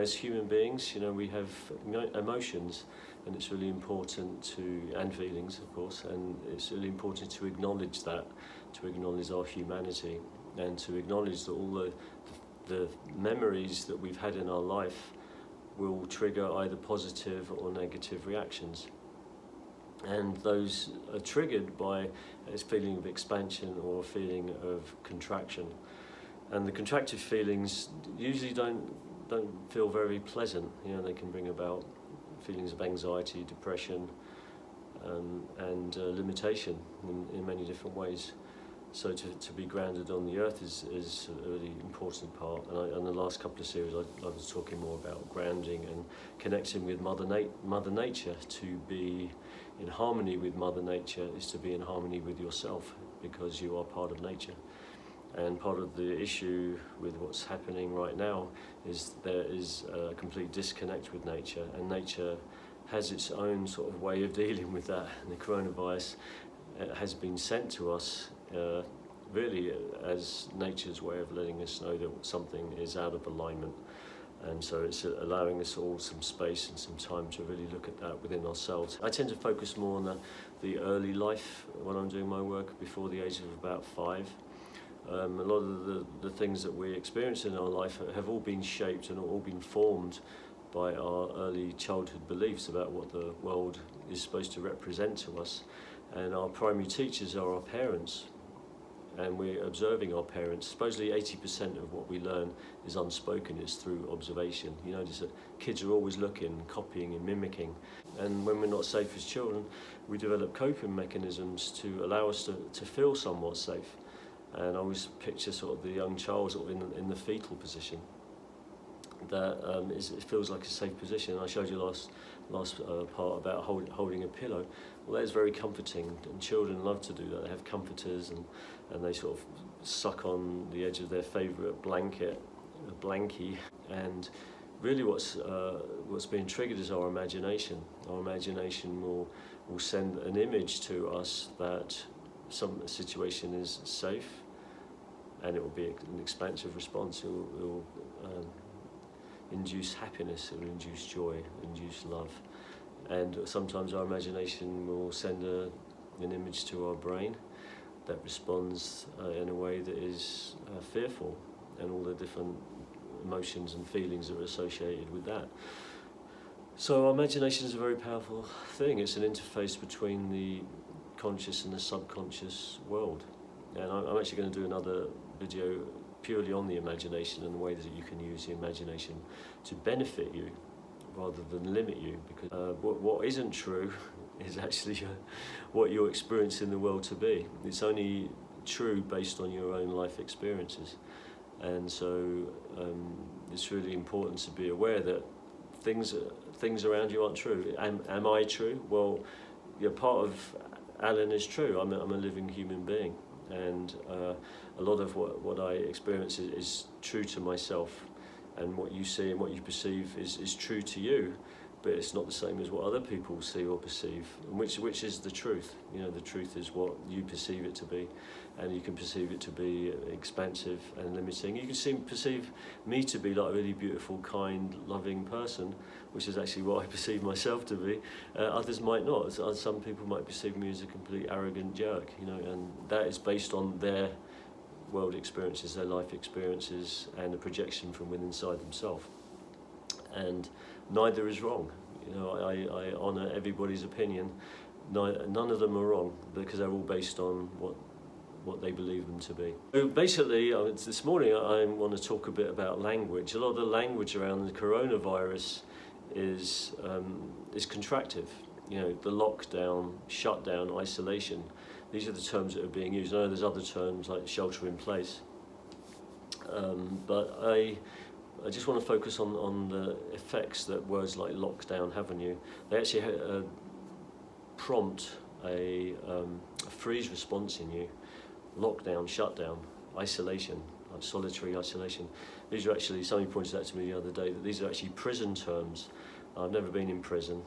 as human beings, we have emotions, and it's really important and feelings, of course, and it's really important to acknowledge that, to acknowledge our humanity, and to acknowledge that all the memories that we've had in our life will trigger either positive or negative reactions. And those are triggered by a feeling of expansion or a feeling of contraction. And the contractive feelings usually don't feel very pleasant. They can bring about feelings of anxiety, depression, and limitation in many different ways. So to be grounded on the earth is a really important part. And in the last couple of series, I was talking more about grounding and connecting with Mother Nature. To be in harmony with Mother Nature is to be in harmony with yourself, because you are part of nature. And part of the issue with what's happening right now is there is a complete disconnect with nature, and nature has its own sort of way of dealing with that. And the coronavirus has been sent to us really as nature's way of letting us know that something is out of alignment. And so it's allowing us all some space and some time to really look at that within ourselves. I tend to focus more on the early life when I'm doing my work, before the age of about 5. A lot of the things that we experience in our life have all been shaped and all been formed by our early childhood beliefs about what the world is supposed to represent to us. And our primary teachers are our parents, and we're observing our parents. Supposedly 80% of what we learn is unspoken, it's through observation. You notice that kids are always looking, copying and mimicking. And when we're not safe as children, we develop coping mechanisms to allow us to feel somewhat safe. And I always picture sort of the young child sort of in the fetal position. That it feels like a safe position. I showed you last part about holding a pillow. Well, that's very comforting, and children love to do that. They have comforters, and they sort of suck on the edge of their favourite blanket, a blankie. And really what's being triggered is our imagination. Our imagination will send an image to us that some situation is safe, and it will be an expansive response. It will induce happiness, it will induce joy, induce love. And sometimes our imagination will send an image to our brain that responds in a way that is fearful, and all the different emotions and feelings that are associated with that. So our imagination is a very powerful thing. It's an interface between the conscious and the subconscious world. And I'm actually going to do another video purely on the imagination and the way that you can use the imagination to benefit you rather than limit you, because what isn't true is actually what you're experiencing the world to be. It's only true based on your own life experiences. And so it's really important to be aware that things around you aren't true. Am I true? Well, part of Alan is true. I'm a living human being, and a lot of what I experience is true to myself, and what you see and what you perceive is true to you, but it's not the same as what other people see or perceive, and which is the truth. The truth is what you perceive it to be, and you can perceive it to be expansive and limiting. You can perceive me to be like a really beautiful, kind, loving person, which is actually what I perceive myself to be. Others might not. Some people might perceive me as a complete arrogant jerk, and that is based on their world experiences, their life experiences, and a projection from within inside themselves. And neither is wrong. I honour everybody's opinion. None of them are wrong, because they're all based on what they believe them to be. So basically, this morning I want to talk a bit about language. A lot of the language around the coronavirus is contractive. The lockdown, shutdown, isolation. These are the terms that are being used. I know there's other terms like shelter in place, but I just want to focus on the effects that words like lockdown have on you. They actually prompt a freeze response in you. Lockdown, shutdown, isolation, like solitary isolation. These are actually, somebody pointed out to me the other day that these are actually prison terms. I've never been in prison,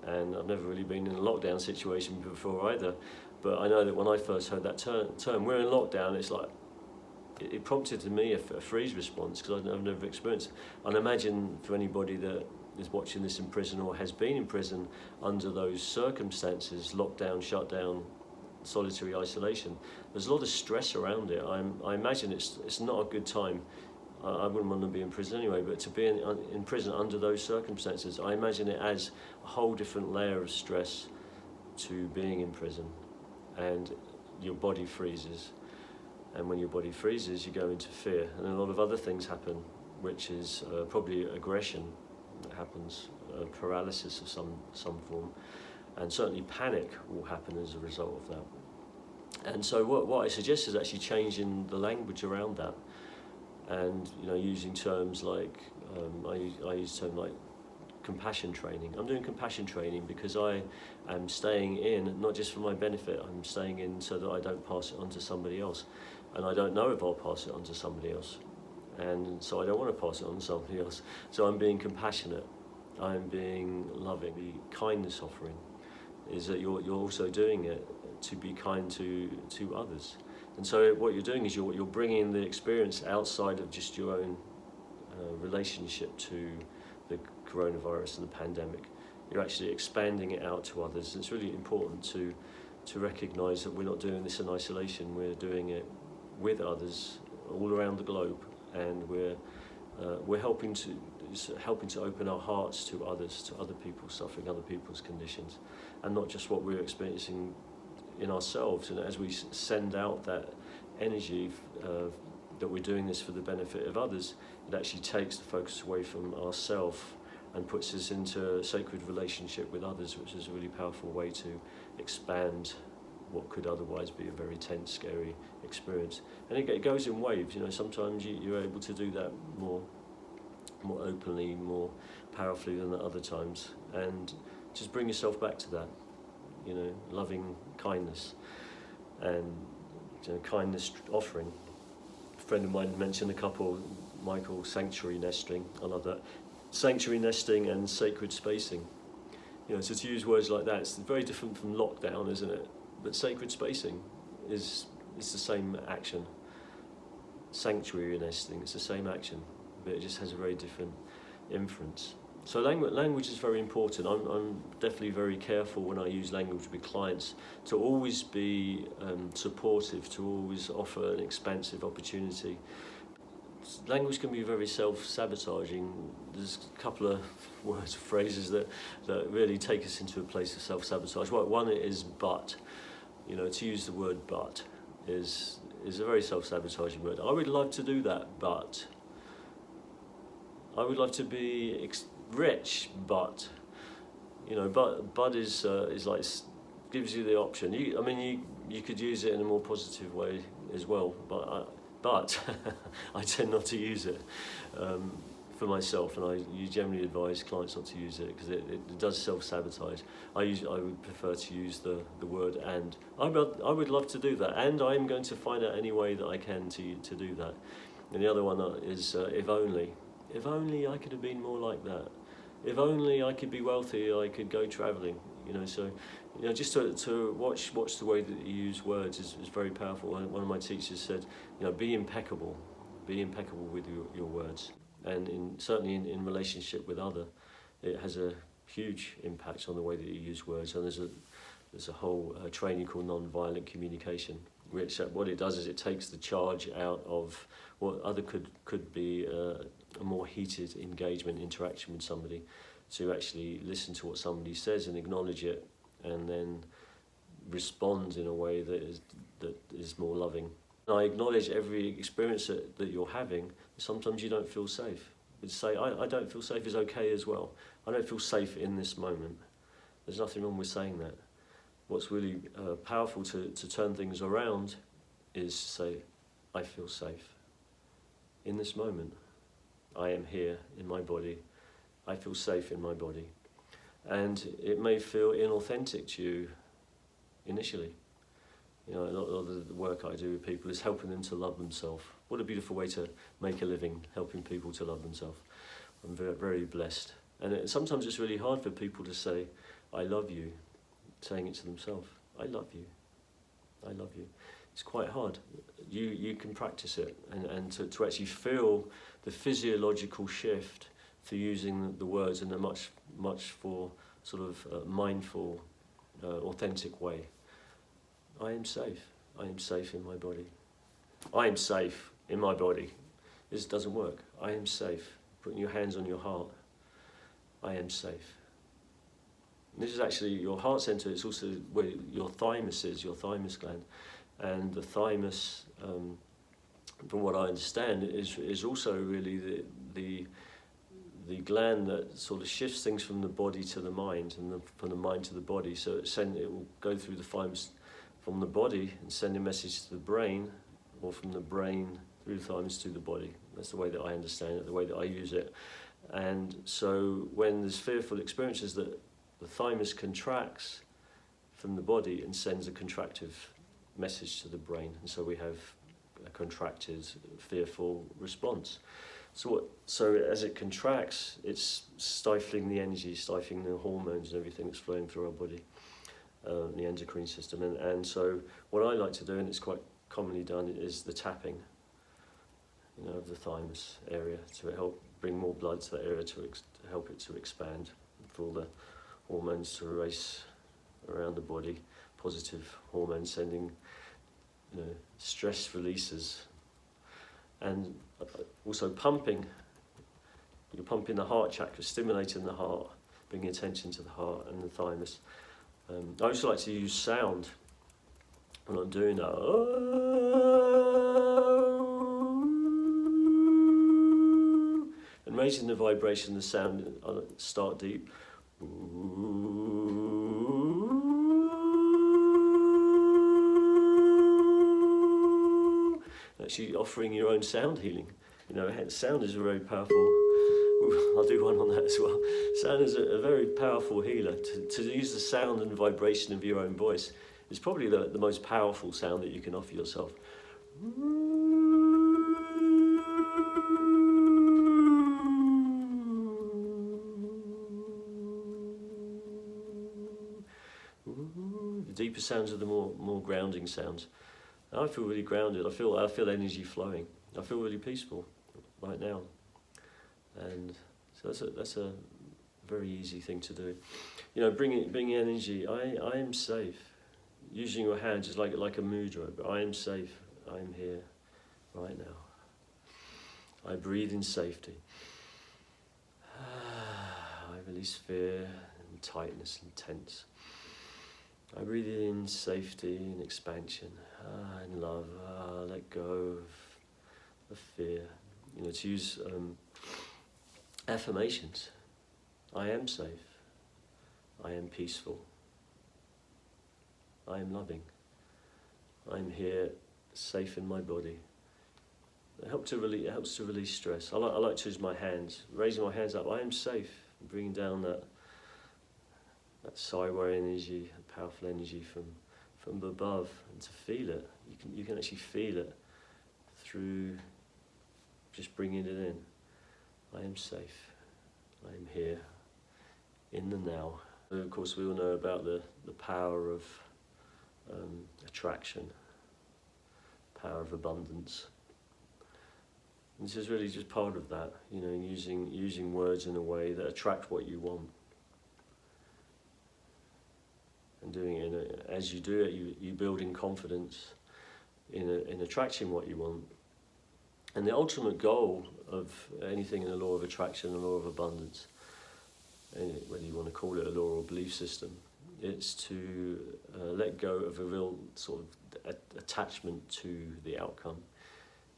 and I've never really been in a lockdown situation before either. But I know that when I first heard that term, we're in lockdown, it's like, it prompted in me a freeze response, because I've never experienced it. And I imagine for anybody that is watching this in prison or has been in prison under those circumstances, lockdown, shutdown, solitary isolation, there's a lot of stress around it. I imagine it's not a good time. I wouldn't want to be in prison anyway, but to be in prison under those circumstances, I imagine it adds a whole different layer of stress to being in prison, and your body freezes. And when your body freezes, you go into fear, and a lot of other things happen, which is probably aggression that happens, paralysis of some form, and certainly panic will happen as a result of that. And so what I suggest is actually changing the language around that, and using terms like I use terms like compassion training. I'm doing compassion training because I am staying in, not just for my benefit, I'm staying in so that I don't pass it on to somebody else. And I don't know if I'll pass it on to somebody else. And so I don't want to pass it on to somebody else. So I'm being compassionate, I'm being loving. The kindness offering is that you're also doing it to be kind to others. And so what you're doing is you're bringing the experience outside of just your own relationship to the coronavirus and the pandemic. You're actually expanding it out to others. It's really important to recognise that we're not doing this in isolation. We're doing it with others all around the globe, and we're helping to open our hearts to others, to other people suffering, other people's conditions, and not just what we're experiencing in ourselves. And as we send out that energy that we're doing this for the benefit of others, it actually takes the focus away from ourselves and puts us into a sacred relationship with others, which is a really powerful way to expand what could otherwise be a very tense, scary experience. And it goes in waves. Sometimes you're able to do that more openly, more powerfully than at other times, and just bring yourself back to that. Loving kindness and kindness offering. A friend of mine mentioned a couple, Michael, sanctuary nesting. I love that. Sanctuary nesting and sacred spacing. So to use words like that, it's very different from lockdown, isn't it? But sacred spacing is the same action. Sanctuary nesting, it's the same action, but it just has a very different inference. So language is very important. I'm definitely very careful when I use language with clients to always be supportive, to always offer an expansive opportunity. Language can be very self-sabotaging. There's a couple of words or phrases that really take us into a place of self-sabotage. One is but. To use the word but is a very self-sabotaging word. I would love to do that, but. I would love to be rich, but. But is like, gives you the option. You could use it in a more positive way as well, but I tend not to use it for myself, and you generally advise clients not to use it because it does self-sabotage. I would prefer to use the word and. I would love to do that, and I am going to find out any way that I can to do that. And the other one is if only. If only I could have been more like that. If only I could be wealthy, I could go travelling. So just to watch the way that you use words is very powerful. One of my teachers said, be impeccable with your words, and certainly in relationship with other, it has a huge impact on the way that you use words. And there's a whole training called non-violent communication, which what it does is it takes the charge out of what other could be a more heated engagement, interaction with somebody, to actually listen to what somebody says and acknowledge it, and then respond in a way that is more loving. I acknowledge every experience that you're having. Sometimes you don't feel safe. But say, I don't feel safe is okay as well. I don't feel safe in this moment. There's nothing wrong with saying that. What's really powerful to turn things around is to say, I feel safe in this moment. I am here in my body. I feel safe in my body. And it may feel inauthentic to you initially. A lot of the work I do with people is helping them to love themselves. What a beautiful way to make a living, helping people to love themselves. I'm very, very blessed. And sometimes it's really hard for people to say, I love you, saying it to themselves. I love you. I love you. It's quite hard. You can practice it, and to actually feel the physiological shift for using the words in a much more sort of mindful, authentic way. I am safe. I am safe in my body. I am safe in my body. This doesn't work. I am safe. Putting your hands on your heart. I am safe. And this is actually your heart center. It's also where your thymus is, your thymus gland. And the thymus, from what I understand, is also really the gland that sort of shifts things from the body to the mind, and from the mind to the body. So it will go through the thymus from the body and send a message to the brain, or from the brain through the thymus to the body. That's the way that I understand it, the way that I use it. And so when there's fearful experiences, that the thymus contracts from the body and sends a contractive message to the brain, and so we have a contracted, fearful response. So as it contracts, it's stifling the energy, stifling the hormones and everything that's flowing through our body, the endocrine system. And so what I like to do, and it's quite commonly done, is the tapping, of the thymus area, to help bring more blood to that area, to help it to expand, for all the hormones to race around the body, positive hormones sending stress releases. And also pumping. You're pumping the heart chakra, stimulating the heart, bringing attention to the heart and the thymus. I also like to use sound when I'm doing that. And raising the vibration, the sound, I'll start deep. Actually offering your own sound healing. Sound is very powerful. I'll do one on that as well. Sound is a very powerful healer. To use the sound and vibration of your own voice is probably the most powerful sound that you can offer yourself. The deeper sounds are the more grounding sounds. I feel really grounded. I feel energy flowing. I feel really peaceful right now, and so that's a very easy thing to do. Bringing energy. I am safe. Using your hands is like a mudra. But I am safe. I am here, right now. I breathe in safety. I release fear and tightness and tense. I breathe in safety and expansion, and love. Let go of fear. To use affirmations. I am safe. I am peaceful. I am loving. I am here, safe in my body. It helps to release stress. I like to use my hands, raising my hands up. I am safe. Bringing down that Saiwa energy, powerful energy from above, and to feel it. You can actually feel it through just bringing it in. I am safe. I am here, in the now. Of course, we all know about the power of attraction, power of abundance. And this is really just part of that, using words in a way that attract what you want. And doing it as you do it, you build in confidence in attracting what you want. And the ultimate goal of anything in the law of attraction, the law of abundance, whether you want to call it a law or belief system, it's to let go of a real sort of attachment to the outcome.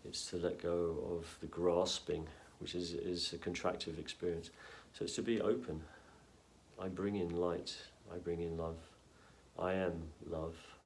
It's to let go of the grasping, which is a contractive experience. So it's to be open. I bring in light. I bring in love. I am love.